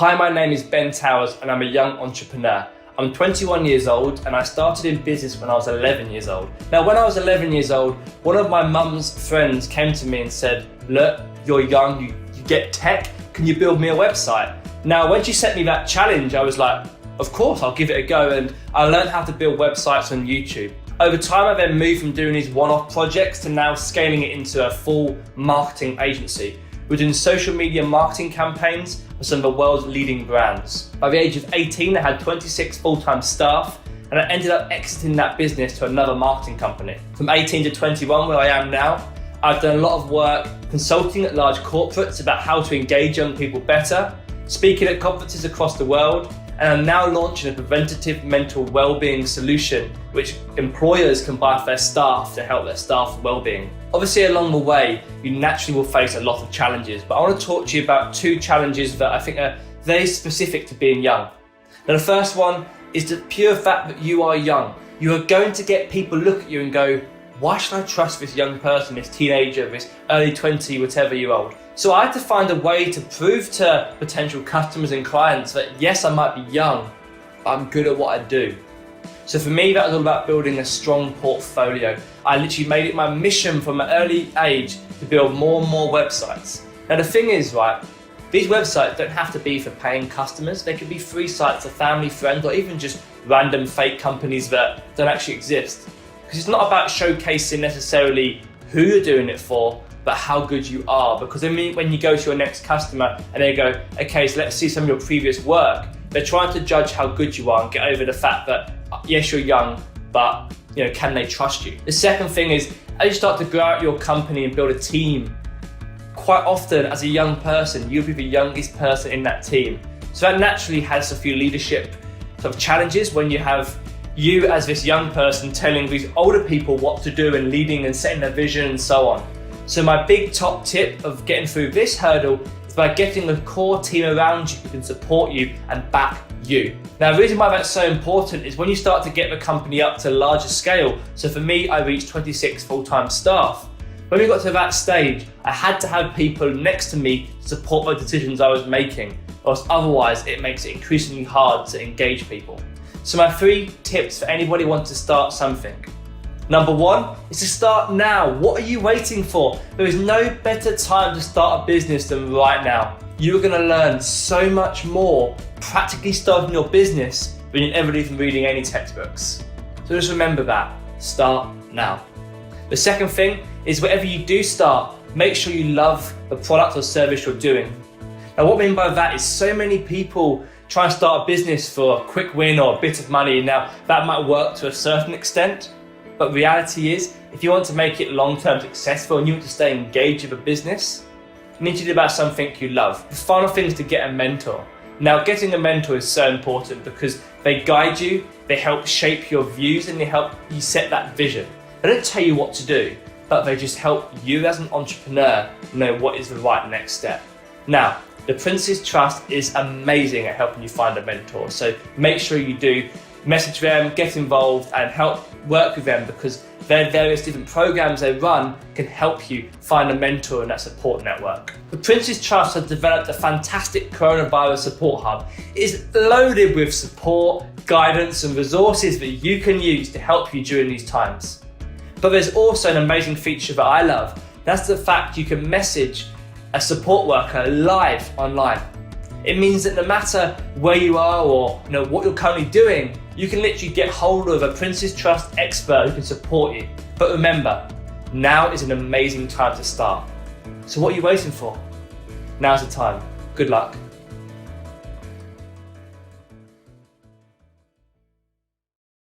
Hi, my name is Ben Towers and I'm a young entrepreneur. I'm 21 years old and I started in business when I was 11 years old. Now, when I was 11 years old, one of my mum's friends came to me and said, look, you're young, you get tech, can you build me a website? Now, when she set me that challenge, I was like, of course, I'll give it a go, and I learned how to build websites on YouTube. Over time, I then moved from doing these one-off projects to now scaling it into a full marketing agency. We're doing social media marketing campaigns for some of the world's leading brands. By the age of 18, I had 26 full-time staff, and I ended up exiting that business to another marketing company. From 18 to 21, where I am now, I've done a lot of work consulting at large corporates about how to engage young people better, speaking at conferences across the world, and I'm now launching a preventative mental well-being solution which employers can buy for their staff to help their staff's well-being. Obviously, along the way, you naturally will face a lot of challenges, but I want to talk to you about two challenges that I think are very specific to being young. Now, the first one is the pure fact that you are young. You are going to get people look at you and go, why should I trust this young person, this teenager, this early 20, whatever year old? So I had to find a way to prove to potential customers and clients that yes, I might be young, but I'm good at what I do. So for me, that was all about building a strong portfolio. I literally made it my mission from an early age to build more and more websites. Now the thing is, right, these websites don't have to be for paying customers. They can be free sites for family, friends, or even just random fake companies that don't actually exist. Because it's not about showcasing necessarily who you're doing it for, but how good you are. Because when you go to your next customer and they go, okay, so let's see some of your previous work, they're trying to judge how good you are and get over the fact that yes, you're young, but can they trust you? The second thing is, as you start to grow out your company and build a team, quite often as a young person, you'll be the youngest person in that team. So that naturally has a few leadership sort of challenges when you have you as this young person telling these older people what to do and leading and setting their vision and so on. So my big top tip of getting through this hurdle is by getting a core team around you who can support you and back you. Now, the reason why that's so important is when you start to get the company up to a larger scale. So for me, I reached 26 full-time staff. When we got to that stage, I had to have people next to me support the decisions I was making, or otherwise it makes it increasingly hard to engage people. So my 3 tips for anybody who wants to start something. Number 1 is to start now. What are you waiting for? There is no better time to start a business than right now. You're going to learn so much more practically starting your business than you're ever even reading any textbooks. So just remember that. Start now. The second thing is whatever you do start, make sure you love the product or service you're doing. Now, what I mean by that is so many people try and start a business for a quick win or a bit of money. Now, that might work to a certain extent, but reality is, if you want to make it long-term successful and you want to stay engaged with a business, you need to do about something you love. The final thing is to get a mentor. Now, getting a mentor is so important because they guide you, they help shape your views, and they help you set that vision. They don't tell you what to do, but they just help you as an entrepreneur know what is the right next step. Now, the Prince's Trust is amazing at helping you find a mentor. So make sure you do message them, get involved, and help work with them, because their various different programs they run can help you find a mentor in that support network. The Prince's Trust has developed a fantastic coronavirus support hub. It is loaded with support, guidance, and resources that you can use to help you during these times. But there's also an amazing feature that I love. That's the fact you can message a support worker live online. It means that no matter where you are or what you're currently doing, you can literally get hold of a Prince's Trust expert who can support you. But remember, now is an amazing time to start. So what are you waiting for? Now's the time. Good luck.